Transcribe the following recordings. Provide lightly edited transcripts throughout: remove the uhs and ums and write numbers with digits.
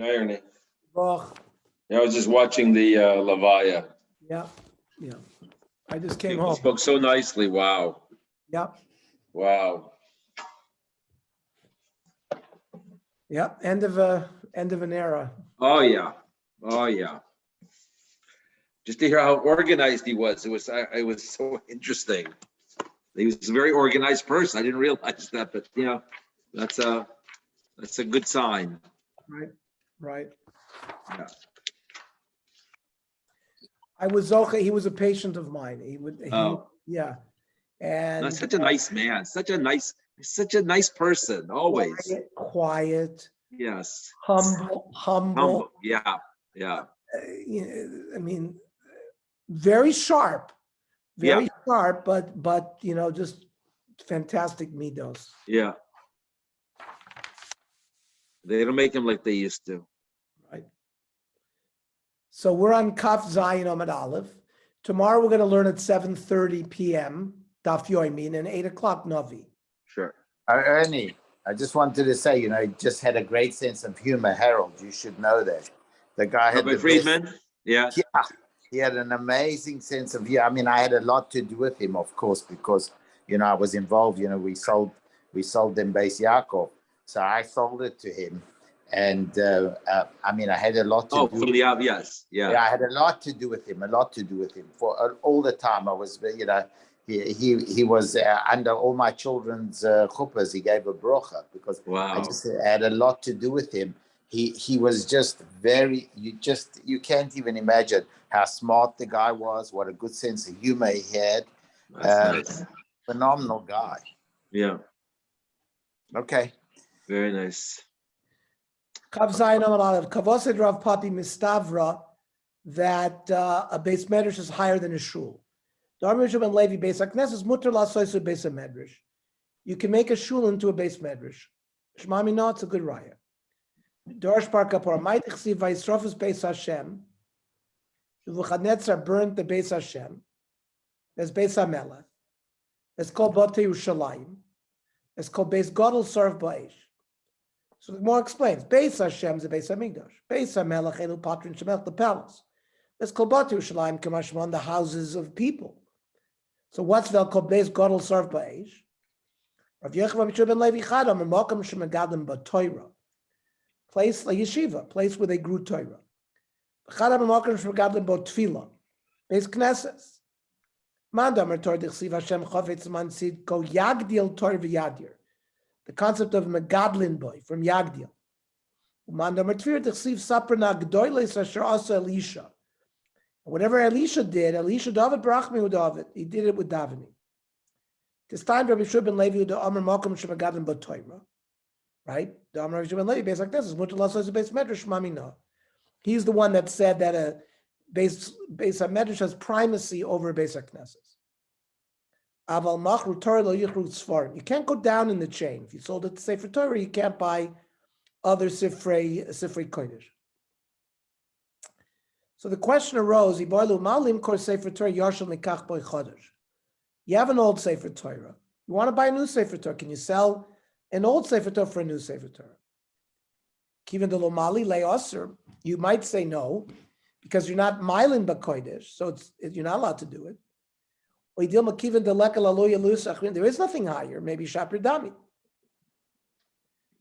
Irony. Oh, I was just watching the Levaya. yeah. I just came People home. spoke so nicely. Wow. Yeah. Wow. Yeah. End of an era. Oh yeah. Oh yeah. Just to hear how organized he was, it was so interesting. He was a very organized person. I didn't realize that, but that's a good sign. Right. Yeah. I was okay. He was a patient of mine. Yeah. And No, such a nice man. Such a nice person. Always. quiet, Yes. humble. Yeah. I mean, very sharp, but just fantastic midos. Yeah. They don't make him like they used to. Right. So we're on Kaf Zayin Amud Aleph. Tomorrow we're going to learn at 7:30 p.m. Daf Yomi and 8 o'clock Navi. Sure. Ernie, I just wanted to say, he just had a great sense of humor. Harold, you should know that. The guy had Rabbi Friedman. Yeah. Yeah, he had an amazing sense of humor. I mean, I had a lot to do with him, of course, because I was involved. We sold them Beis Yaakov, so I sold it to him, and I mean, I had a lot to do. Yes, yeah. Yeah, I had a lot to do with him. For all the time. I was, he was under all my children's chuppahs. He gave a brocha because I just had a lot to do with him. He was just you can't even imagine how smart the guy was, what a good sense of humor he had. That's nice. Phenomenal guy. Yeah. Okay. Very nice. Kav Zayin Amud Aleph. Kavosed Rav Papi Mistavra that a base medrash is higher than a shul. Darmish ben Levi Beis HaKnesses is mutter lasoisu Beis HaMedrash. You can make a shul into a base medrash. Shmami, no, it's a good raya. Dorish Bar Kapor, Might Chsiv Vayisrofus Beis Hashem. Nebuchadnezzar burnt the Beis Hashem. There's Beis HaMelech. It's called Bate Yerushalayim. It's called Beis Gadol Sarv Ba'esh. So the Gemara explains, Beis Hashem is the Beis HaMikdash. Beis HaMelech Elu Patrin Shemelech, the palace. It's called Bate Yerushalayim Kamashman, the houses of people. So what's vel called Beis Gadol Sarv Ba'esh? Rav Yechva B'Shur ben Levi Chadam and Malkam Shemegadim B'Toira. Place like yeshiva, place where they grew Torah. Chadam and Malkam Shemegadim B'Tfila. Beis Knesses. Mandam Torah D'Chsiv Hashem Chafetz Man Sid Ko Yagdil Torah V'Yadir. The concept of Megadlin boy from Yagdil. Mandam Tfir D'Chsiv Saprana Gdoiles Asher Asa Elisha. Whatever Elisha did, David Barachmi with David. He did it with davening. This time, Rabbi Shur ben Levi the Amar Malcolm Shemagadim B'Toira, right? The Amar Rabbi Shur ben Levi based like this is mutter lasos base medrash mamina. He's the one that said that a base medrash has primacy over a base Knesses. Aval machru Torah lo yichru tzfarim. You can't go down in the chain. If you sold it to Sefer Torah, you can't buy other Sifrei Kodesh. So the question arose, you have an old Sefer Torah. You want to buy a new Sefer Torah. Can you sell an old Sefer Torah for a new Sefer Torah? You might say no, because you're not Milin B'Kodesh, so you're not allowed to do it. There is nothing higher, maybe Shapir Dami.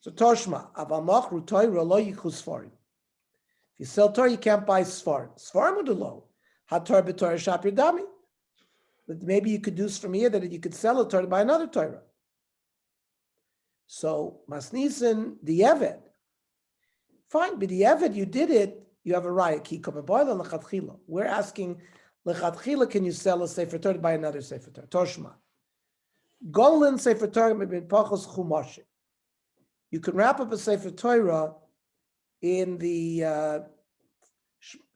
So Toshma, Avamachru Torah lo yichus farim. If you sell Torah, you can't buy Sfarim. Sfarim would low. Hatar b'Torah Shapir Dami. But maybe you could do from here that you could sell a Torah to buy another Torah. So Masnisen the Eved. Fine, but the Eved, you did it, you have a raya. Ki kamaboyla lechatchila. We're asking lechatchila, can you sell a Sefer Torah to buy another Sefer Torah? Toshma. Golin Sefer Torah mebin pachos chumashim. You can wrap up a Sefer Torah in the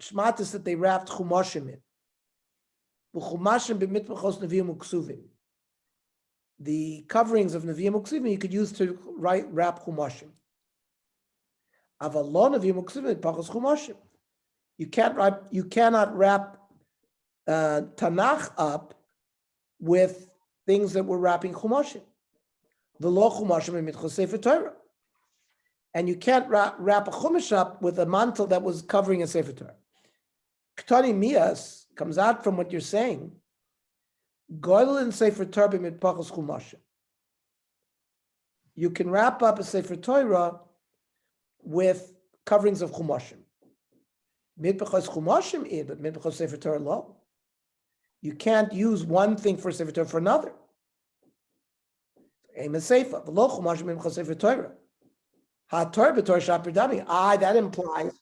shmatis that they wrapped chumashim in. The coverings of Nevi'im Uksivim you could use to wrap chumashim. Avalon Nevi'im Uksivim pachos chumashim. You cannot wrap Tanakh up with things that were wrapping chumashim. The law chumashim in mitchos Sefer Torah. And you can't wrap a chumash up with a mantle that was covering a Sefer Torah. Ktani Mias comes out from what you're saying. Goydel and Sefer Torah b'mitpachos chumashim. You can wrap up a Sefer Torah with coverings of chumashim. Mitpachos chumashim in, but mitpachos Sefer Torah lo. You can't use one thing for Sefer Torah for another. Aim a Sefer, v'lo chumashim mitpachos Sefer Torah. Ha-Torah b'Torah shapir dami. That implies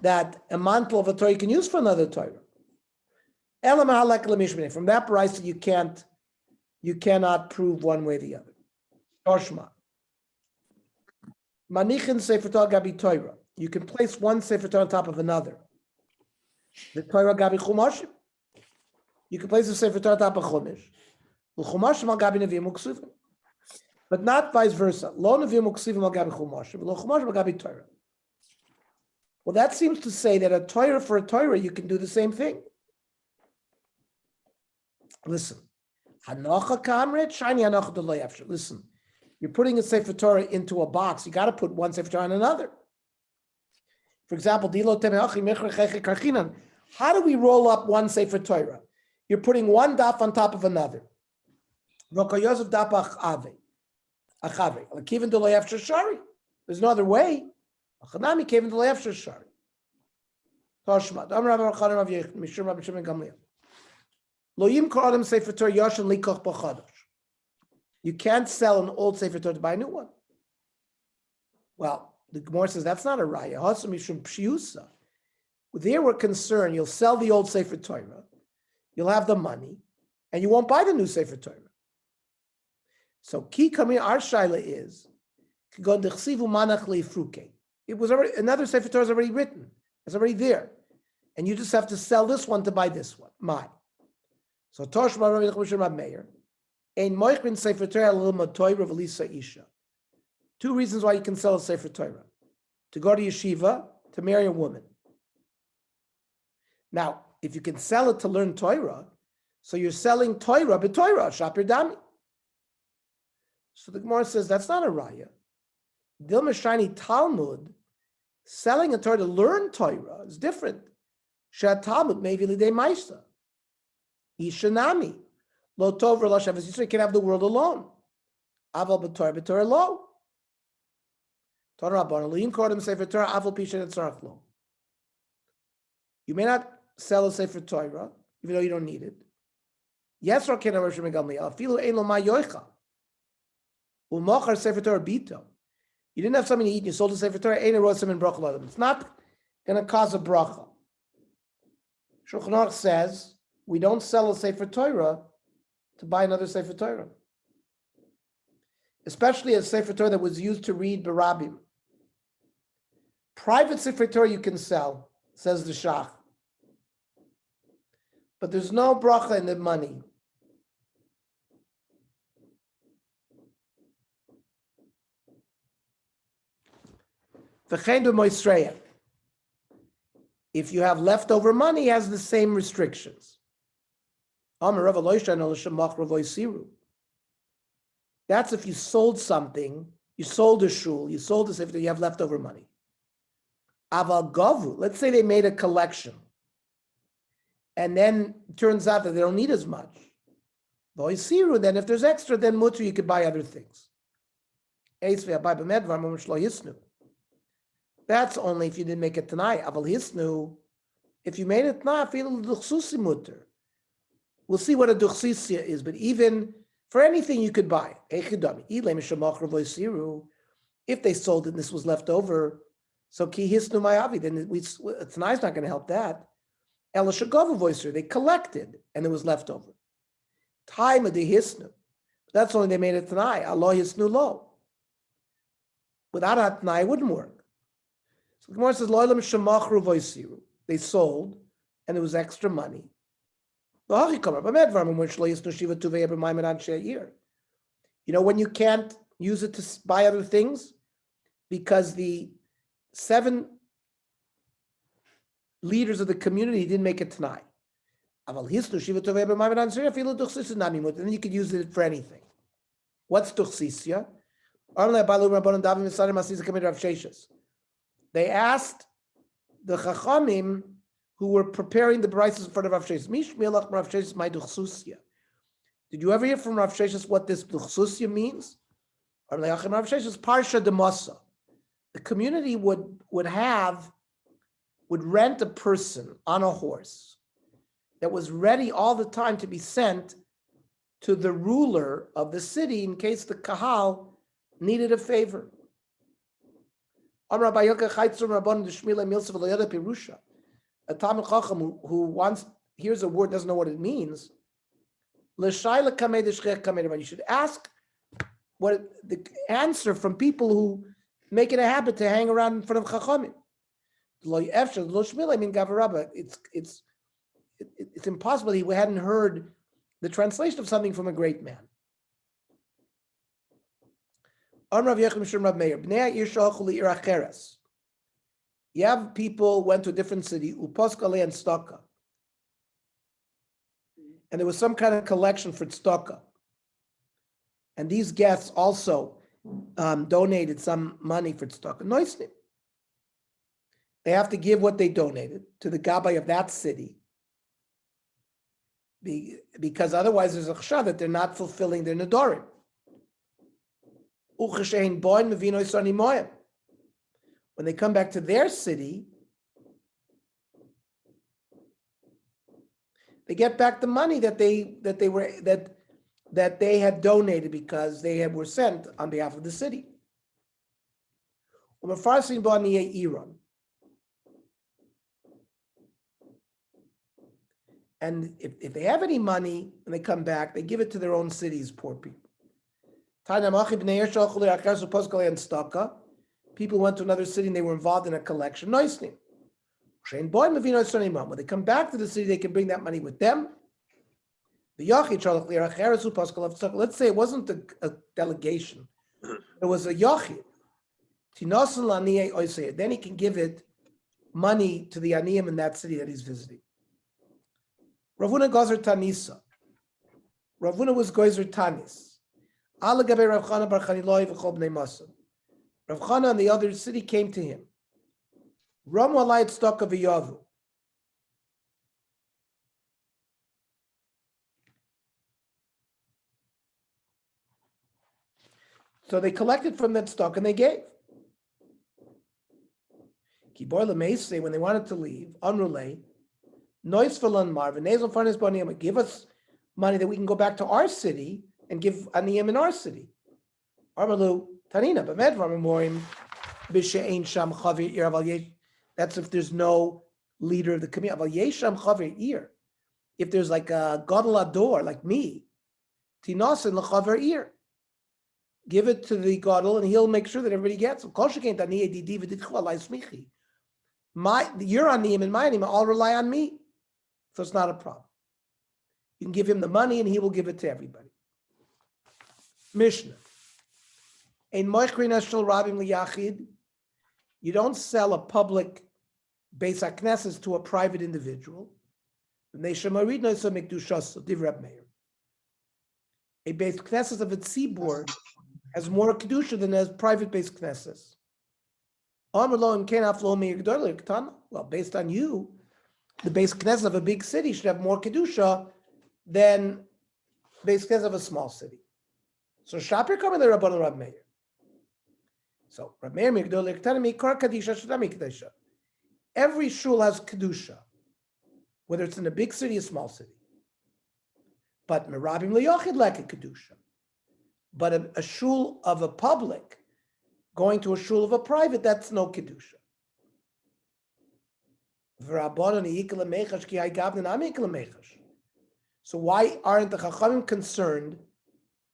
that a mantle of a Torah you can use for another Torah. From that price, you cannot prove one way or the other. Toshma. Manichin Sefer Torah gabi Torah. You can place one Sefer Torah on top of another. The Torah gabi Chumashim. You can place a Sefer Torah on top of Chumash. Chumashim al gabi Nevi'im u'Ksuvim. But not vice versa. Lo Nevi'im u'Ksuvim al gabi Chumashim. Lo Chumashim al gabi Torah. Well, that seems to say that a Torah for a Torah, you can do the same thing. Listen, Hanocha kamret, shiny hanocha de lo yafshir. Listen, you're putting a Sefer Torah into a box. You got to put one Sefer Torah in another. For example, how do we roll up one Sefer Torah? You're putting one daf on top of another. There's no other way. You can't sell an old Sefer Torah to buy a new one. Well, the Gemara says that's not a raya. There we're concerned, you'll sell the old Sefer Torah, you'll have the money, and you won't buy the new Sefer Torah. So ki kamir our shaila is, it was already, another Sefer Torah is already written, it's already there. And you just have to sell this one to buy this one. So Toshma Rabbi Chumashim Meir, ein moich Sefer Torah l'ilmod Torah v'lisa isha. Two reasons why you can sell a Sefer Torah: to go to yeshiva, to marry a woman. Now, if you can sell it to learn Torah, so you're selling Torah b'Torah shapir dami. So the Gemara says that's not a raya. Dilma shiny Talmud, selling a Torah to learn Torah is different. Shat Talmud maybe lidei ma'isa. Ishanami. Lo tov lo shavis Yisrael, you can have the world alone. Aval b'Torah lo. Torah rabbanon l'im kodem sefer Torah aval pishen et tzarach lo. You may not sell a sefer Torah even though you don't need it. Yes, Raken Rosh Megamliel. Afilu ein lo ma yoicha. U'mochar sefer Torah bito. You didn't have something to eat. You sold a sefer Torah. Ein erosim in bracha l'adam. It's not going to cause a bracha. Shulchan Aruch says we don't sell a sefer Torah to buy another sefer Torah, especially a sefer Torah that was used to read Barabim. Private sefer Torah you can sell, says the Shach, but there's no bracha in the money. V'chein b'moisreya. If you have leftover money, it has the same restrictions. That's if you sold something, you sold a shul, you sold a sefer, you have leftover money. Aval gavu, let's say they made a collection, and then it turns out that they don't need as much. Then if there's extra, then mutter, you could buy other things. That's only if you didn't make it tonight. Aval hisnu, if you made it tonight, mutter. We'll see what a duchsisya is, but even for anything you could buy. If they sold it and this was left over, so ki hisnu mayavi, then tonight's not going to help that. Ela shagova voicer, they collected and it was left over. Time of the hisnu. That's only they made it tonight. Allah hisnu lo. Without a tonight, it wouldn't work. So the Gemara says, lo'ilam shemachru voisiru. They sold and there was extra money. You know, when you can't use it to buy other things because the 7 leaders of the community didn't make it tonight. Then you could use it for anything. What's tuchsisya? They asked the Chachamim who were preparing the brises in front of Rav Sheshes. Did you ever hear from Rav Sheshes what this duchsusia means? Parsha de Masa. The community would rent a person on a horse that was ready all the time to be sent to the ruler of the city in case the kahal needed a favor. A Talmid Chacham who hears a word, doesn't know what it means. You should ask what the answer from people who make it a habit to hang around in front of Chachamim. It's impossible he hadn't heard the translation of something from a great man. You have people went to a different city, Uposkale and Staka, and there was some kind of collection for tzedakah. And these guests also donated some money for tzedakah. Noisnim. They have to give what they donated to the gabbai of that city, because otherwise there's a chshad that they're not fulfilling their nedarim. When they come back to their city, they get back the money that they had donated because they were sent on behalf of the city. And if they have any money and they come back, they give it to their own cities, poor people. People went to another city and they were involved in a collection. When they come back to the city, they can bring that money with them. Let's say it wasn't a delegation. It was a yachid. Then he can give it money to the aniyim in that city that he's visiting. Ravuna Gozer Tanisa. Ravuna was Gozer Tanis. Rav Chana and the other city came to him. Ramu alayit stock of Yavu. So they collected from that stock and they gave. When they wanted to leave, Unrulay, Nois Falan Marvin, Nazal Farnes Boniyam, give us money that we can go back to our city and give Aniyam in our city. Armalu Tanina, Bamed Ramorim, Bishain Sham Chavir Ir. That's if there's no leader of the community. Aval Yesham Chavir Ir. If there's like a Gadol Ador, like me, Tinasin L'Chavir Ir. Give it to the Gadol and he'll make sure that everybody gets it. Your Aniyim and my Aniyim all rely on me. So it's not a problem. You can give him the money and he will give it to everybody. Mishnah. In Moichri National Rabim Liyachid, you don't sell a public Beis HaKnesses to a private individual. A Beis HaKnesses of a tzibur has more kedusha than a private Beis HaKnesses. Well, based on you, the Beis HaKnesses of a big city should have more kedusha than Beis HaKnesses of a small city. So Shapir coming there Rabban Rab Meir. So Rab Meir Migdol Ektanami Kar Kadisha Shadami Kadisha. Every shul has kedusha, whether it's in a big city or small city. But Merabim Leyochid like a kedusha. But a shul of a public going to a shul of a private, that's no kedusha. So why aren't the Chachamim concerned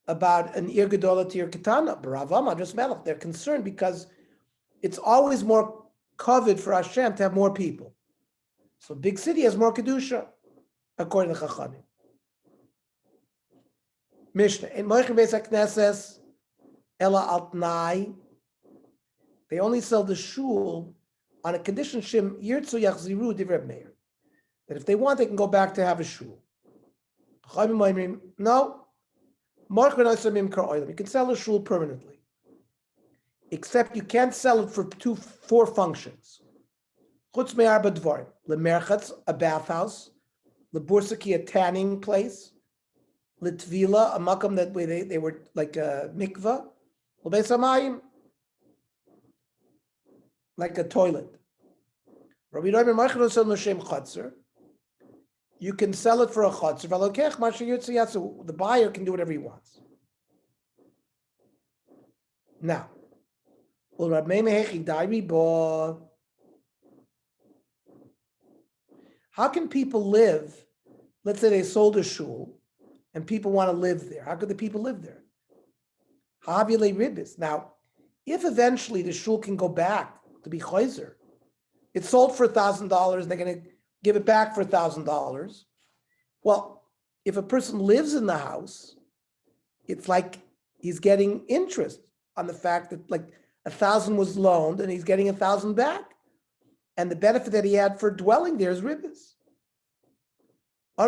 about an Ir Gedola to Ir Ketana? They're concerned because it's always more coveted for Hashem to have more people. So big city has more kedusha, according to Chachamim. Mishnah in Moichem Beis HaKnesses Ela Al Tnai. They only sell the shul on a condition Shim Yirtzu Yachziru Divrei Meir, that if they want, they can go back to have a shul. No, you can sell a shul permanently. except you can't sell it for 4 functions. Chutz me'arba dvarim. Lemerchatz, a bathhouse. Lebursaki, a tanning place. Litvila, a makam that way they were like a mikvah. Lebeis hamayim, like a toilet. Rabbi Doimer Machno sell l'shem chutzer. You can sell it for a chutzer. V'alokech masher yotzi yatsu. The buyer can do whatever he wants. Now, how can people live? Let's say they sold a shul and people want to live there. How could the people live there? Now, if eventually the shul can go back to be chayzer, it's sold for $1,000 and they're going to give it back for $1,000. Well, if a person lives in the house, it's like he's getting interest on the fact that like 1,000 was loaned and he's getting 1,000 back. And the benefit that he had for dwelling there is ribbis. They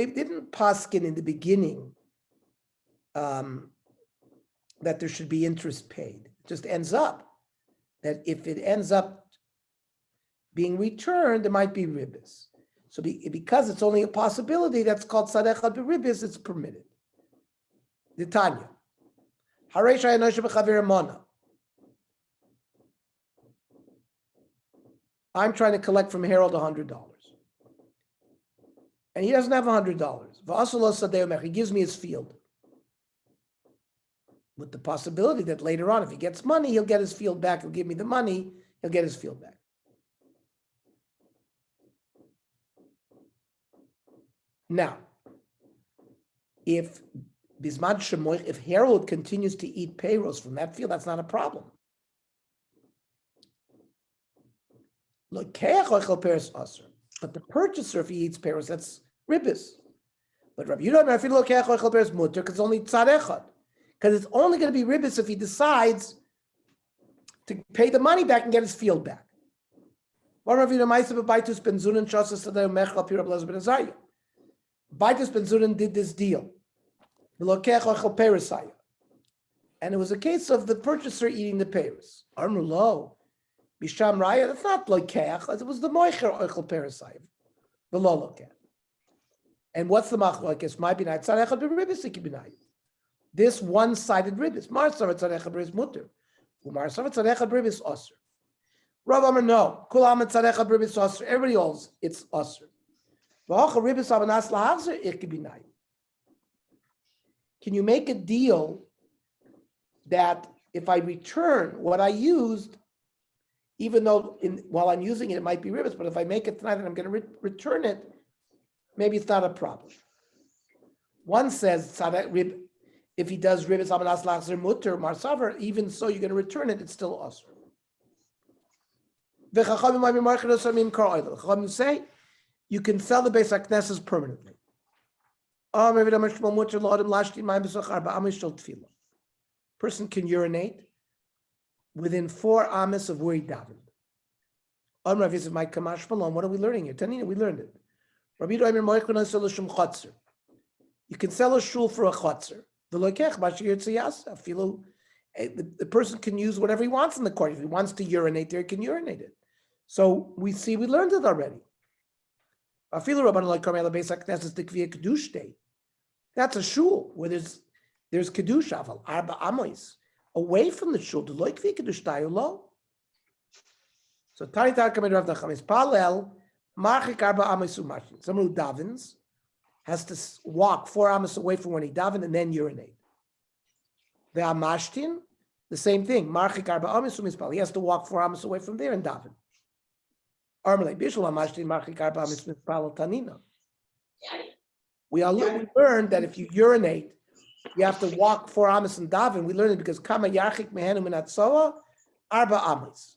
didn't paskin in the beginning that there should be interest paid. It just ends up that if it ends up being returned, there might be ribbis. So because it's only a possibility, that's called tzadechad b'ribbis, it's permitted. The Tanya. I'm trying to collect from Harold $100. And he doesn't have $100. He gives me his field. With the possibility that later on, if he gets money, he'll get his field back. He'll give me the money, he'll get his field back. Now, if Harold continues to eat payrolls from that field, that's not a problem. But the purchaser, if he eats payrolls, that's ribbis. But Rabbi Yehuda, if you look at mutter, because it's only tzad. Because it's only going to be ribbis if he decides to pay the money back and get his field back. Baitus Ben Zunin did this deal. And it was a case of the purchaser eating the payros. Armulo, Bisham Raya, that's not lokeach, it was the moicher oichel perasayim, the lo lokech. And what's the machlokes? Might be not tzarechad b'ribbis ikibinayim. This one-sided ribbis. Mar savat tzarechad b'ribbis mutter. Umar savat tzarechad b'ribbis osir. Rav Amar no. Kulam tzarechad b'ribbis osir. Everybody holds it's osir. Can you make a deal that if I return what I used, even though while I'm using it, it might be ribbis, but if I make it tonight and I'm going to return it, maybe it's not a problem. One says, if he does ribbis amanas lachzer mutter marsaver, even so you're going to return it, it's still osir. Chachamim say, you can sell the Beis HaKnesses permanently. Person can urinate within 4 amas of where he davened. What are we learning here? Tanina, we learned it. You can sell a shul for a chotzer. The person can use whatever he wants in the court. If he wants to urinate there, he can urinate it. So we learned it already. That's a shul where there's kedusha, arba amos away from the shul. So Tani Tarkamed Rav Nachman is Palel Marchik arba amos umashin. Someone who davens has to walk 4 amos away from when he davened and then urinate. The amashtin, the same thing. Marchik arba amos umispal. He has to walk 4 amos away from there and daven. We learned that if you urinate, you have to walk 4 amos and daven. We learned it because kama yarchik mehenu min hatzoa arba amos.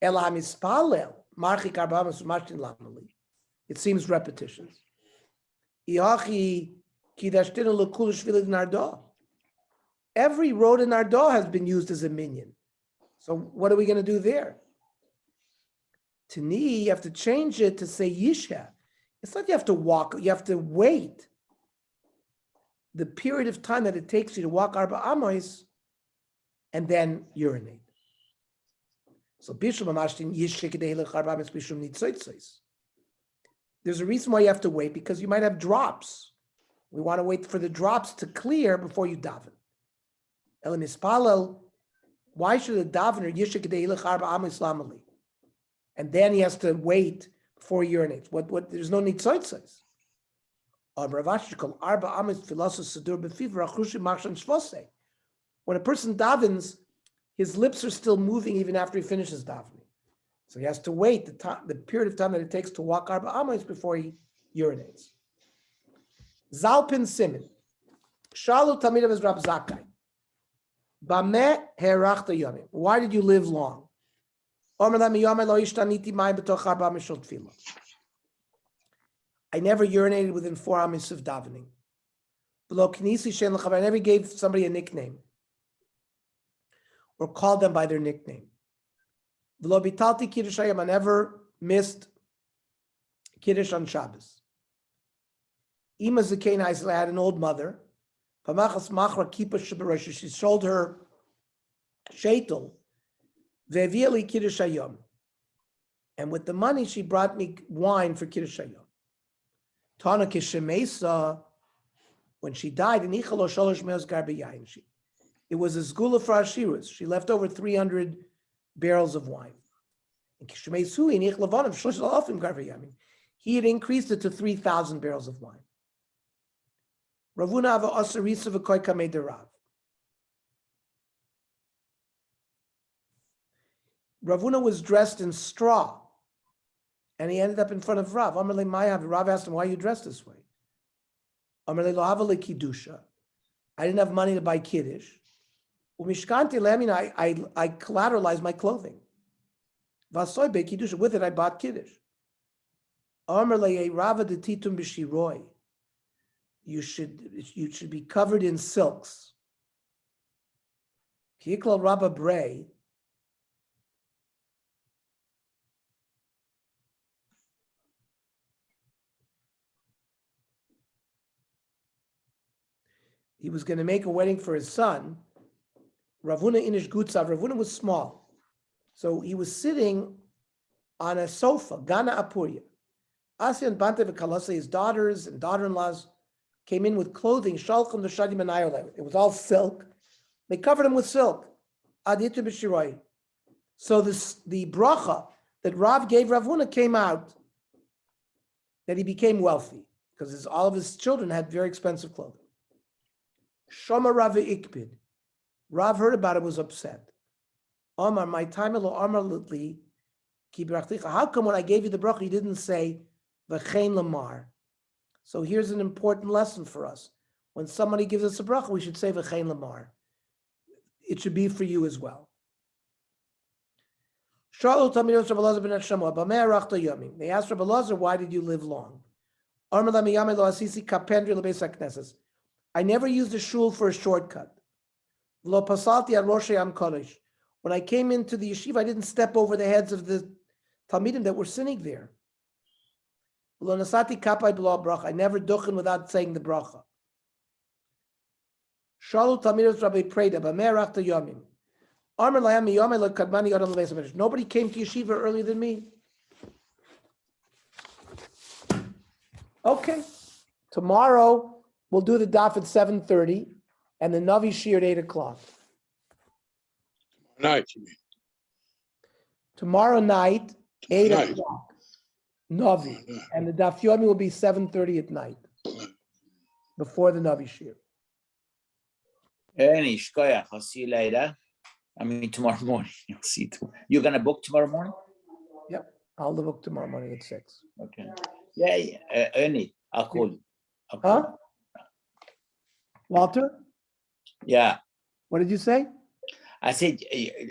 El hamispalel marchik arba amos umashtin lamali. It seems repetitions. Every road in Arda has been used as a minyan. So what are we going to do there? Tani, you have to change it to say Yisha. It's not you have to walk, you have to wait. the period of time that it takes you to walk Arba Amos and then urinate. So Bishum Amashtin Yishik Dehilich Arba Amos Bishum Nitzoitzos. There's a reason why you have to wait, because you might have drops. We want to wait for the drops to clear before you daven. Elam Ispalel, why should a davener Yishik Dehilich Arba Amos Lamali? And then he has to wait before he urinates. What? There's no Nitzoitzos. When a person davens, his lips are still moving even after he finishes davening. So he has to wait the period of time that it takes to walk Arba Amos before he urinates. Zalpin Simin. Shalu Talmidav is Rab Zakai. Bameh herachta yomim. Why did you live long? I never urinated within 4 amis of davening. I never gave somebody a nickname or called them by their nickname. I never missed Kiddush on Shabbos. Ima Zakein, I had an old mother. She sold her sheitel. Kiddush hayom. And with the money, she brought me wine for Kiddush hayom. Tana Kishemesa, when she died, it was a zgula for Ashiras. She left over 300 barrels of wine. He had increased it to 3,000 barrels of wine. Ravuna asarisa v'koy kamei derav. Ravuna was dressed in straw, and he ended up in front of Rav. Rav asked him, "Why are you dressed this way?" I didn't have money to buy kiddush. I collateralized my clothing. With it, I bought kiddush. You should be covered in silks. Rabba Bray. He was going to make a wedding for his son. Ravuna Inish Gutzav. Ravuna was small. So he was sitting on a sofa, Gana Apuria. Asyan Bante V'Kalasa, his daughters and daughter-in-laws, came in with clothing. Shalchim the Shadim and It was all silk. They covered him with silk. Aditu B'Shiroi. So the bracha that Rav gave Ravuna came out that he became wealthy because all of his children had very expensive clothing. Shoma Rav Ikbid. Rav heard about it, was upset. Omar, my time Omar Litli, how come when I gave you the bracha you didn't say V'chein Lamar? So here's an important lesson for us. When somebody gives us a bracha, we should say V'chein Lamar. It should be for you as well. They asked Rabbi Elazar, why did you live long? I never used a shul for a shortcut. When I came into the yeshiva, I didn't step over the heads of the Talmidim that were sitting there. I never duchen without saying the bracha. Nobody came to yeshiva earlier than me. Okay. Tomorrow, we'll do the daf at 7:30 and the Navi Shir at 8 o'clock. Night, you mean? Tomorrow night, 8 o'clock. Navi. And the Daf Yomi will be 7:30 at night. Before the Navi Shir. Ernie, shkoyach, I'll see you later. I mean, tomorrow morning. I'll see you tomorrow. You're going to book tomorrow morning? Yep. I'll book tomorrow morning at 6. Okay. Yeah. Ernie, I'll call you. Huh? Walter? Yeah. What did you say? I said,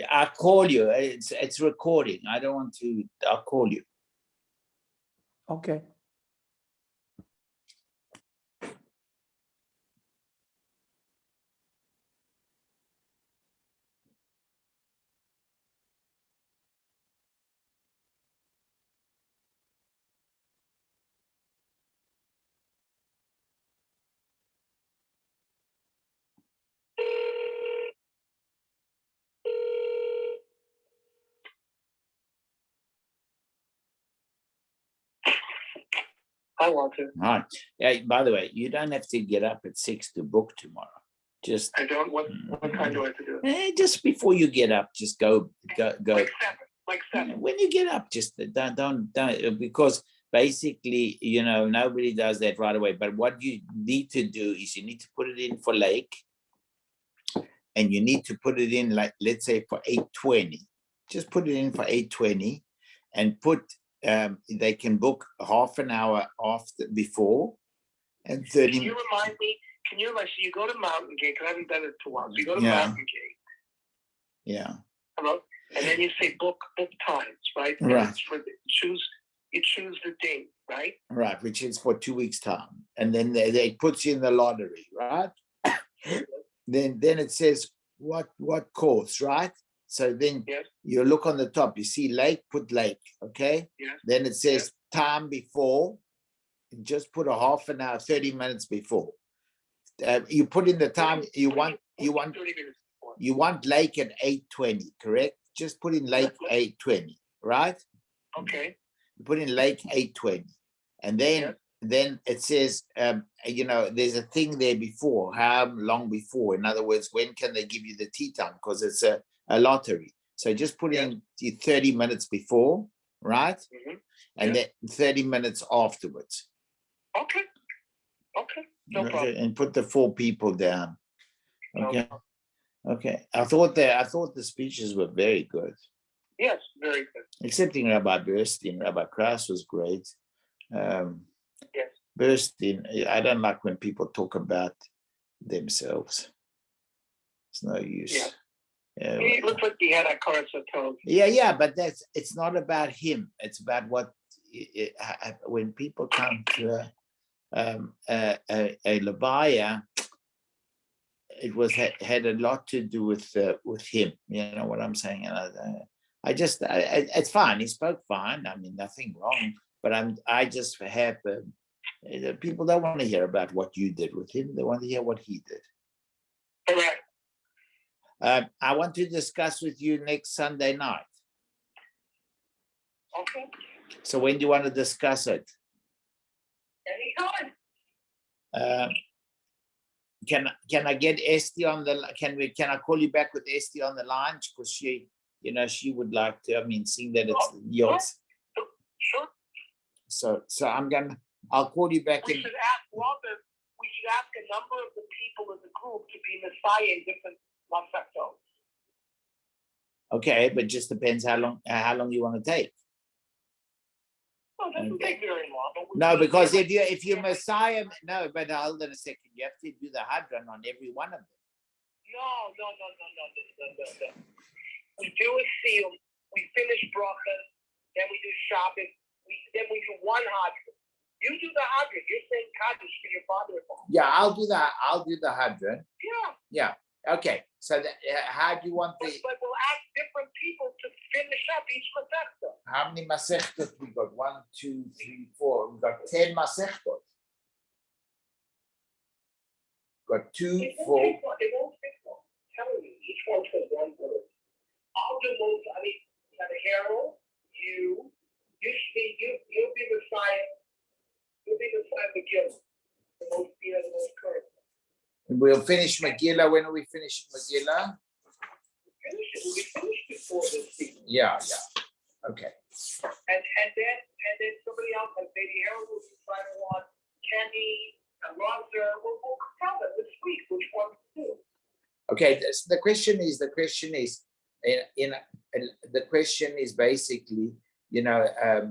I'll call you. It's recording. I don't want to. I'll call you. Okay. Hi, Walter. Hi. Yeah, by the way, you don't have to get up at 6 to book tomorrow. Just I don't. What time do I have to do it? just before you get up, just go. Like 7. When you get up, just don't because basically, nobody does that right away. But what you need to do is you need to put it in for lake, and you need to put it in, like, let's say, for 8:20. Just put it in for 8:20, and they can book half an hour before, and 30. Can you remind me? So you go to Mountain Gate, because I haven't done it in a while. So you go to Yeah. Mountain Gate. Yeah. Hello? And then you say book times, right? Right. You choose the date, right? Right, which is for 2 weeks' time. And then they put you in the lottery, right? then it says what course, right? So then Yes. you look on the top, you see lake, put lake, okay? Yes. Then it says time before, just put a half an hour, 30 minutes before. You put in the time you want 30 minutes before. you want lake at 8:20, correct? Just put in lake 8:20, right? Okay. You put in lake 8:20, and then it says there's a thing there before, how long before. In other words, when can they give you the tea time, because it's a lottery. So just put in 30 minutes before, right? Mm-hmm. And then 30 minutes afterwards. Okay. No problem. And put the 4 people down. Okay. No. Okay. I thought the speeches were very good. Yes, very good. Excepting Rabbi Burstein. Rabbi Krauss was great. Yes. Burstein, I don't like when people talk about themselves. It's no use. Yeah. Yeah. He looked like he had a Karatzaton. Yeah, but it's not about him. It's about when people come to a Levaya, it had a lot to do with him. You know what I'm saying? And it's fine. He spoke fine. I mean, nothing wrong. But I just have people don't want to hear about what you did with him. They want to hear what he did. Correct. I want to discuss with you next Sunday night. Okay. So when do you want to discuss it? Anytime. Can I get Esty on the? Can I call you back with Esty on the line, because she would like to. I mean, seeing that it's yours. Sure. So I'll call you back We in. should ask Walter. We should ask a number of the people in the group to be Messiah in different Masechtos. Okay, but just depends how long you want to take. No, it doesn't take very long. No, because if you Messiah, no, but hold on a second. You have to do the hadron on every one of them. No. We do a seal. We finish brachas. Then we do shopping. Then we do one hadron. You do the hadron. You're saying kaddish for your father-in-law. Yeah, I'll do that. I'll do the hadron. Yeah. Okay. So how do you want the? But we'll ask different people to finish up each masechta. How many masechtot we got? 1, 2, 3, 4. We got 10 masechtot. Got 2, 4. It won't take long. I'm telling you, each one says one word. I'll do most. I mean, you have a Harold. You'll be Messiah. You'll be Messiah Megillah. The most current. We'll finish Megillah. When are we finishing Megillah? We finished before this season. Yeah. Okay. And then somebody else, like maybe Harold will be trying to want Kenny and Roger. We'll tell them this week which one to do. Okay. The question is basically,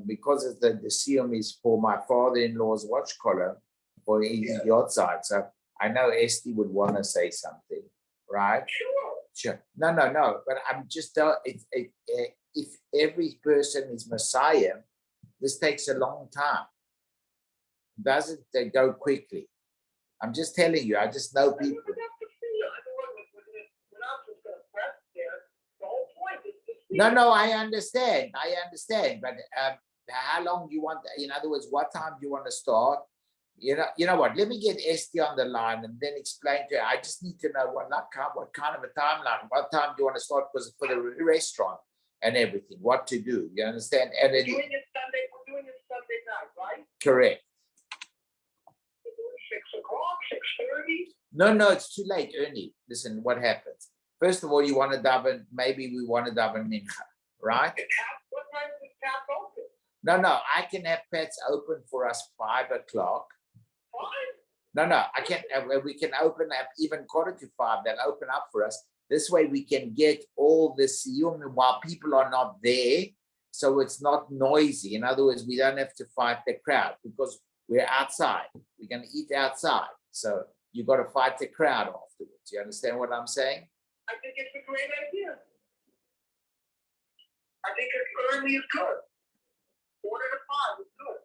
because the siyum is for my father-in-law's watch collar for his yacht side. So I know Esty would want to say something, right? Sure. No. But I'm just if every person is Messiah, this takes a long time. Doesn't go quickly? I'm just telling you. I just know people. No, I understand. But how long do you want? In other words, what time do you want to start? You know what? Let me get Esty on the line and then explain to her. I just need to know what kind of a timeline. What time do you want to start? Because for the restaurant and everything, what to do. You understand? And we're doing it Sunday night, right? Correct. No, it's too late, Ernie. Listen, what happens? First of all, you want to daven, maybe we want to daven mincha, right? What time is the tap open? No, I can have pets open for us 5 o'clock. Fine. No, I can't. We can open up even 4:45. They'll open up for us. This way we can get all the siyum while people are not there, so it's not noisy. In other words, we don't have to fight the crowd because we're outside. We're going to eat outside. So you got to fight the crowd afterwards. You understand what I'm saying? I think it's a great idea. I think it's early is good. 4 to 5 is good.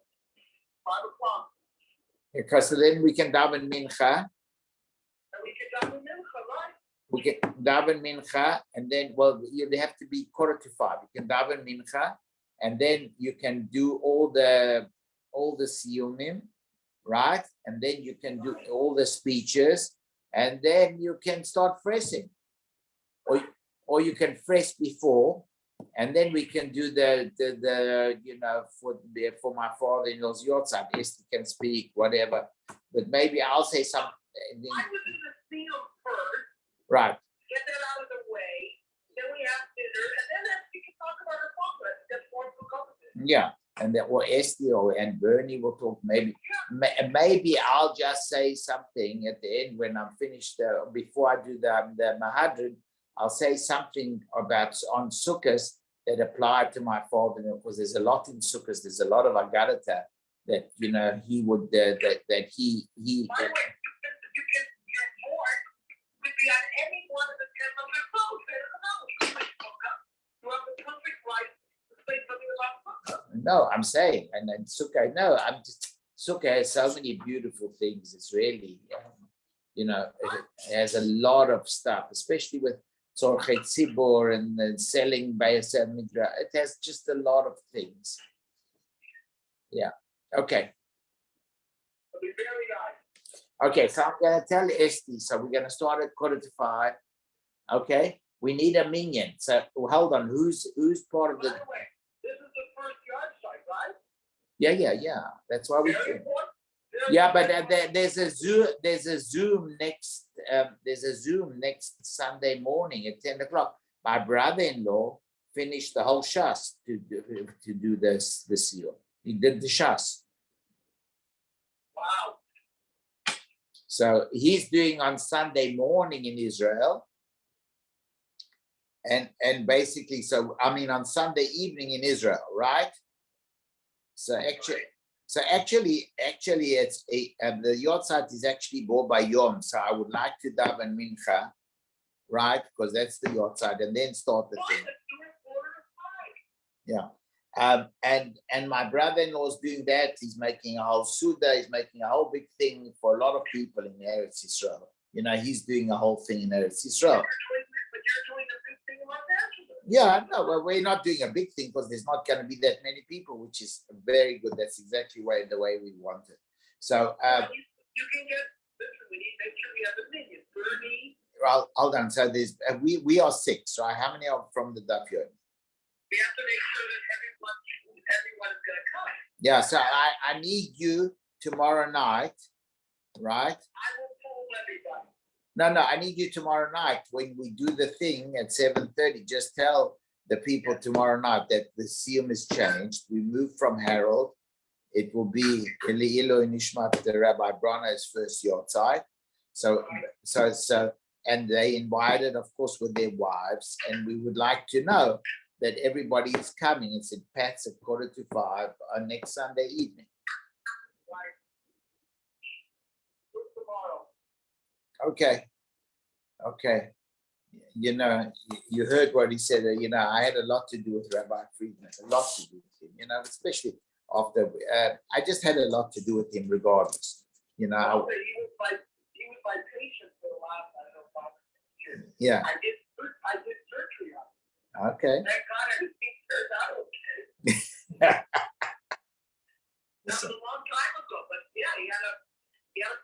5 o'clock. Because so then we can daven mincha. And we can daven mincha, right? We can daven mincha, and then you have to be 4:45. You can daven mincha, and then you can do all the siyumim, right? And then you can do all the speeches, and then you can start freshing, or you can fresh before, and then we can do the for my father-in-law's yahrzeit. Esther can speak whatever, but maybe I'll say something. I was in the field first. Right. Get that out of the way. Then we have dinner, and then we can talk about our father. That's more to cover. Yeah, and then Esther and Bernie will talk. Maybe I'll just say something at the end when I'm finished. Before I do the Mahadran, I'll say something about on Sukkot that applied to my father, because there's a lot in Sukkot. There's a lot of Agadata that he would that he. By the way, your board could be on any one of the 10 other phones. You have the perfect right to say something about Sukkot. No, I'm saying, and then Sukkot. No, Sukkot has so many beautiful things. It's really, it has a lot of stuff, especially with Tzorchei Tzibor and selling by a Midra. It has just a lot of things. Yeah. Okay. It'll be very nice. Okay, so I'm going to tell Esti. So we're going to start at 4:45. Okay. We need a minion. So hold on. Who's part of the? By the way, this is the first yard site, right? Yeah. That's why we. Very important. Yeah, but there's a Zoom next Sunday morning at 10 o'clock. My brother-in-law finished the whole shas to do this year. He did the shas. Wow. So he's doing on Sunday morning in Israel. And basically, on Sunday evening in Israel, right? So actually, it's the yahrzeit is actually bought by Yom. So I would like to daven mincha, right? Because that's the yahrzeit, and then start the thing. Yeah. And my brother-in-law is doing that. He's making a whole suda. He's making a whole big thing for a lot of people in Eretz Yisrael. He's doing a whole thing in Eretz Yisrael. But you're doing a big thing about that. Yeah, no, well, we're not doing a big thing because there's not going to be that many people, which is very good. That's exactly the way we want it. So you can get. Listen, we need to make sure we have the minions. Bernie. Well, hold on. So there's we are 6, right? How many are from the Daf Yomi? We have to make sure that everyone is going to come. Yeah. So I need you tomorrow night, right? I will pull everybody. No, I need you tomorrow night when we do the thing at 7:30. Just tell the people tomorrow night that the siyum is changed. We move from Harold. It will be Eli'ilo Nishmat the Rabbi Brana's first yahrzeit. So, and they invited, of course, with their wives. And we would like to know that everybody is coming. It's in Pat's at 4:45 on next Sunday evening. Right. Tomorrow. Okay. You heard what he said. I had a lot to do with Rabbi Friedman, a lot to do with him, especially after, I just had a lot to do with him regardless, He was my patient for the last, 5 or 6 years. Yeah. I did surgery on him. Okay. Thank God everything turned out okay. That was a long time ago, but yeah, he had a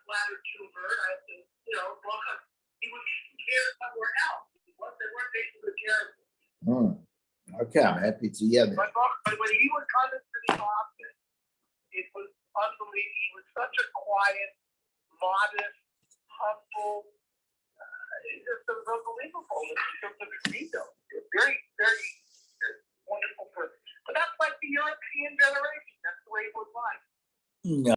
bladder tumor. I had to, he was cared somewhere else. They weren't taking good care of him. Okay, I'm happy to hear that. But when he was coming to the office, it was unbelievable. He was such a quiet, modest, humble. It's just unbelievable in terms of his ego. Very, very wonderful person. But that's like the European generation. That's the way it was like. No.